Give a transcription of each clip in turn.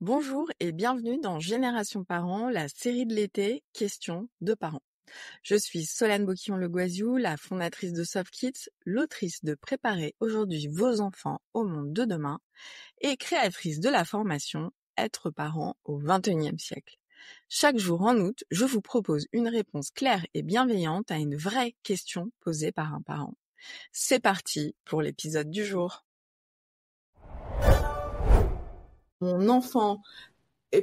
Bonjour et bienvenue dans Génération Parents, la série de l'été Questions de parents. Je suis Solane Boquillon-Le Goisiou, la fondatrice de Soft Kids, l'autrice de Préparer aujourd'hui vos enfants au monde de demain et créatrice de la formation Être parent au XXIe siècle. Chaque jour en août, je vous propose une réponse claire et bienveillante à une vraie question posée par un parent. C'est parti pour l'épisode du jour. Mon enfant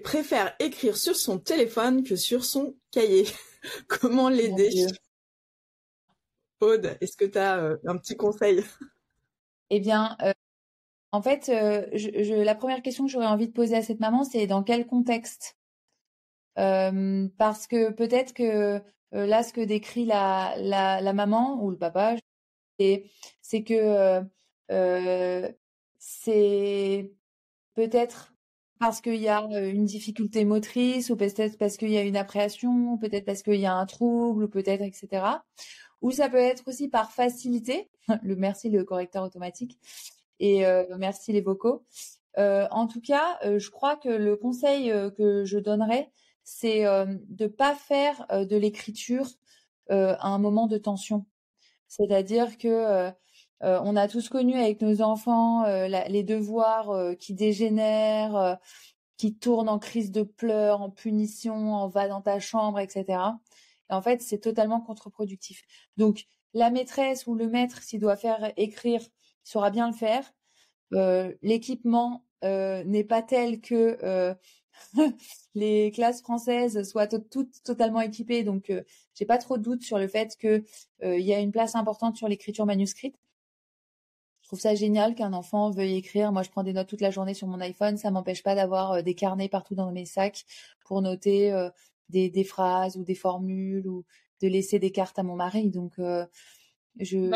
préfère écrire sur son téléphone que sur son cahier. Comment l'aider? Aude, est-ce que tu as un petit conseil? Eh bien, en fait, la première question que j'aurais envie de poser à cette maman, c'est dans quel contexte? Parce que peut-être que là, ce que décrit la maman ou le papa, c'est que c'est peut-être parce qu'il y a une difficulté motrice, ou peut-être parce qu'il y a une appréhension, peut-être parce qu'il y a un trouble, ou peut-être, etc. Ou ça peut être aussi par facilité. Merci le correcteur automatique et merci les vocaux. En tout cas, je crois que le conseil que je donnerais, c'est de pas faire de l'écriture à un moment de tension. C'est-à-dire que on a tous connu avec nos enfants les devoirs qui dégénèrent, qui tournent en crise de pleurs, en punition, en va dans ta chambre, etc. Et en fait, c'est totalement contre-productif. Donc, la maîtresse ou le maître, s'il doit faire écrire, il saura bien le faire. L'équipement n'est pas tel que les classes françaises soient toutes totalement équipées. Donc, j'ai pas trop de doute sur le fait que il y a une place importante sur l'écriture manuscrite. Je trouve ça génial qu'un enfant veuille écrire. Moi, je prends des notes toute la journée sur mon iPhone. Ça m'empêche pas d'avoir des carnets partout dans mes sacs pour noter des phrases ou des formules ou de laisser des cartes à mon mari. Donc, L'un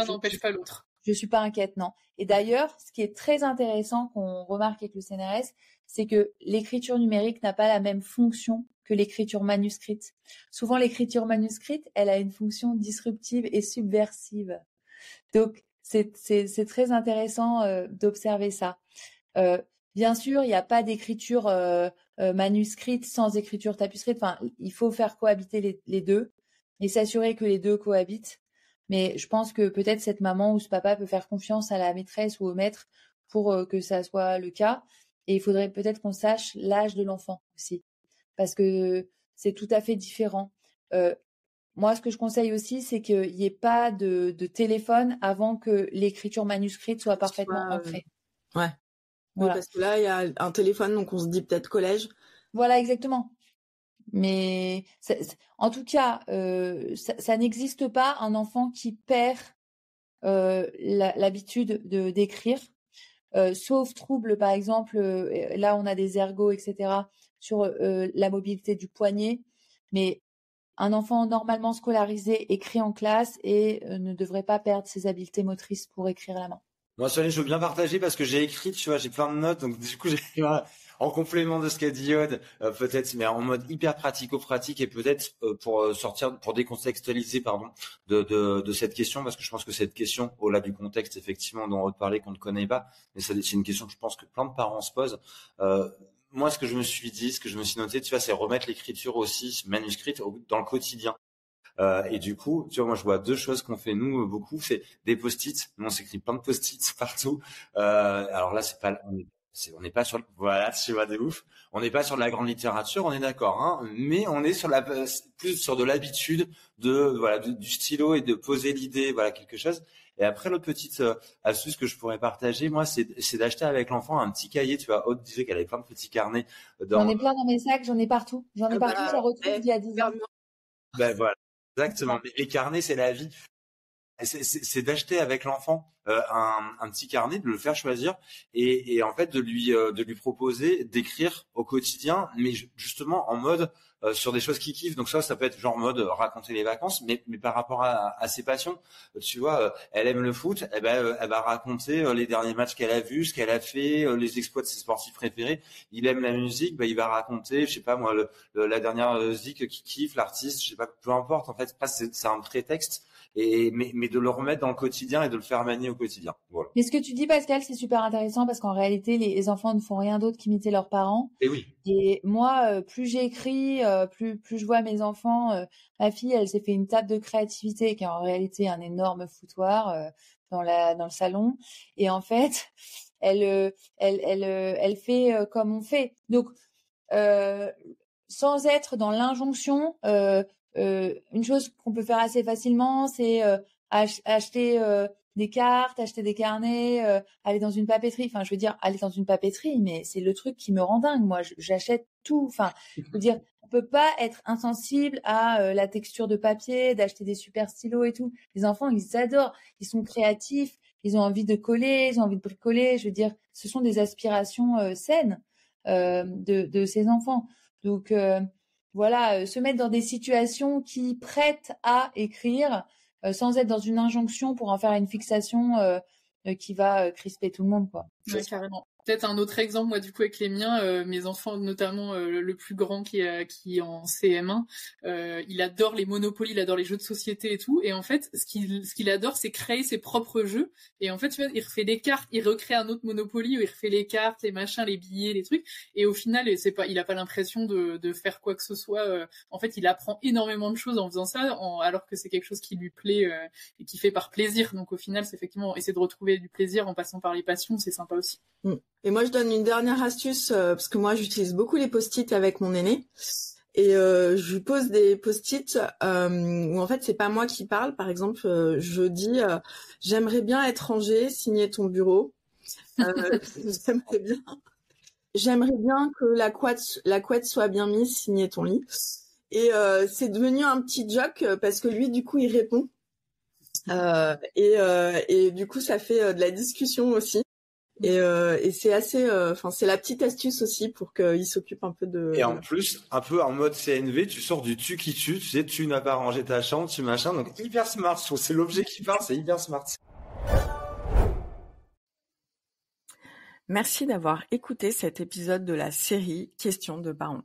n'empêche pas l'autre. Je suis pas inquiète, non. Et d'ailleurs, ce qui est très intéressant qu'on remarque avec le CNRS, c'est que l'écriture numérique n'a pas la même fonction que l'écriture manuscrite. Souvent, l'écriture manuscrite, elle a une fonction disruptive et subversive. Donc, c'est très intéressant d'observer ça. Bien sûr, il n'y a pas d'écriture manuscrite sans écriture tapisserie. Enfin, il faut faire cohabiter les deux et s'assurer que les deux cohabitent. Mais je pense que peut-être cette maman ou ce papa peut faire confiance à la maîtresse ou au maître pour que ça soit le cas. Et il faudrait peut-être qu'on sache l'âge de l'enfant aussi, parce que c'est tout à fait différent. Moi, ce que je conseille aussi, c'est qu'il n'y ait pas de téléphone avant que l'écriture manuscrite soit parfaitement ancrée. Ouais. Voilà. Oui, parce que là, il y a un téléphone, donc on se dit peut-être collège. Voilà, exactement. Mais en tout cas, ça n'existe pas un enfant qui perd l'habitude d'écrire, sauf trouble, par exemple, là on a des ergots, etc., sur la mobilité du poignet, mais un enfant normalement scolarisé écrit en classe et ne devrait pas perdre ses habiletés motrices pour écrire à la main. Moi, Solène, je veux bien partager parce que j'ai écrit, tu vois, j'ai plein de notes, donc du coup, j'ai en complément de ce qu'a dit Aude, peut-être, mais en mode hyper pratico-pratique et peut-être pour sortir, pour décontextualiser, pardon, de cette question, parce que je pense que cette question, au-delà du contexte effectivement dont Aude parlait qu'on ne connaît pas, mais c'est une question que je pense que plein de parents se posent. Moi, ce que je me suis dit, ce que je me suis noté, tu vois, c'est remettre l'écriture aussi manuscrite dans le quotidien. Et du coup, tu vois, moi, je vois deux choses qu'on fait nous beaucoup, c'est des post-it. Nous, on s'écrit plein de post-it partout. Alors là, on n'est pas sur, voilà, tu vois, de ouf. On n'est pas sur de la grande littérature, on est d'accord, hein, mais on est sur plus sur de l'habitude voilà, du stylo et de poser l'idée, voilà, quelque chose. Et après, l'autre petite astuce que je pourrais partager, moi, c'est d'acheter avec l'enfant un petit cahier. Tu vois, Aude disait qu'elle avait plein de petits carnets. J'en ai plein dans mes sacs, j'en ai partout. J'en ai partout, ça retrouve d'il y a 10 ans. Ben voilà. Exactement. Les carnets, c'est la vie. C'est d'acheter avec l'enfant un petit carnet, de le faire choisir et en fait de lui proposer d'écrire au quotidien, mais justement en mode sur des choses qu'il kiffe. Donc ça peut être genre mode raconter les vacances, mais par rapport à ses passions. Tu vois, elle aime le foot, elle va raconter les derniers matchs qu'elle a vus, ce qu'elle a fait, les exploits de ses sportifs préférés. Il aime la musique, il va raconter, je sais pas moi, la dernière musique qu'il kiffe, l'artiste, je sais pas, peu importe. En fait, c'est un prétexte. Mais de le remettre dans le quotidien et de le faire manier au quotidien. Voilà. Mais ce que tu dis, Pascal, c'est super intéressant parce qu'en réalité, les enfants ne font rien d'autre qu'imiter leurs parents. Et oui. Et moi, plus j'écris, plus je vois mes enfants. Ma fille, elle s'est fait une table de créativité qui est en réalité un énorme foutoir dans le salon. Et en fait, elle fait comme on fait. Donc, sans être dans l'injonction, une chose qu'on peut faire assez facilement, c'est acheter des cartes, acheter des carnets, aller dans une papeterie. Enfin, je veux dire, aller dans une papeterie, mais c'est le truc qui me rend dingue. Moi, j'achète tout. Enfin, je veux dire, on peut pas être insensible à la texture de papier, d'acheter des super stylos et tout. Les enfants, ils adorent. Ils sont créatifs. Ils ont envie de coller, ils ont envie de bricoler. Je veux dire, ce sont des aspirations saines de ces enfants. Donc voilà, se mettre dans des situations qui prêtent à écrire sans être dans une injonction pour en faire une fixation qui va crisper tout le monde, quoi. Ouais, carrément. Peut-être un autre exemple, moi du coup avec les miens, mes enfants, notamment le plus grand qui est en CM1, il adore les Monopoly, il adore les jeux de société et tout. Et en fait, ce qu'il adore, c'est créer ses propres jeux. Et en fait, tu vois, il refait des cartes, il recrée un autre Monopoly où il refait les cartes, les machins, les billets, les trucs. Et au final, il a pas l'impression de faire quoi que ce soit. En fait, il apprend énormément de choses en faisant ça, alors que c'est quelque chose qui lui plaît et qui fait par plaisir. Donc au final, c'est effectivement essayer de retrouver du plaisir en passant par les passions, c'est sympa aussi. Et moi, je donne une dernière astuce, parce que moi, j'utilise beaucoup les post-it avec mon aîné. Et je lui pose des post-it où en fait, c'est pas moi qui parle. Par exemple, je dis j'aimerais bien être rangé, signer ton bureau. J'aimerais bien que la couette soit bien mise, signer ton lit. Et c'est devenu un petit joke parce que lui, du coup, il répond. Et du coup, ça fait de la discussion aussi. Et c'est assez, c'est la petite astuce aussi pour qu'il s'occupe un peu de. Et en plus, un peu en mode CNV, tu sors du tu qui tue, tu sais, tu n'as pas rangé ta chambre, tu machin, donc hyper smart. Je trouve que c'est l'objet qui parle, c'est hyper smart. Merci d'avoir écouté cet épisode de la série Questions de parents.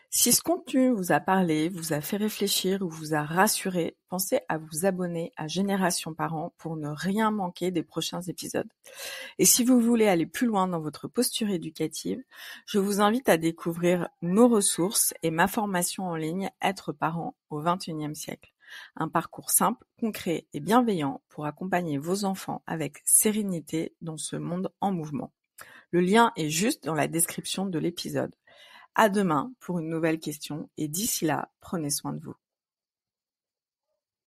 Si ce contenu vous a parlé, vous a fait réfléchir ou vous a rassuré, pensez à vous abonner à Génération Parents pour ne rien manquer des prochains épisodes. Et si vous voulez aller plus loin dans votre posture éducative, je vous invite à découvrir nos ressources et ma formation en ligne Être parent au XXIe siècle. Un parcours simple, concret et bienveillant pour accompagner vos enfants avec sérénité dans ce monde en mouvement. Le lien est juste dans la description de l'épisode. À demain pour une nouvelle question et d'ici là, prenez soin de vous.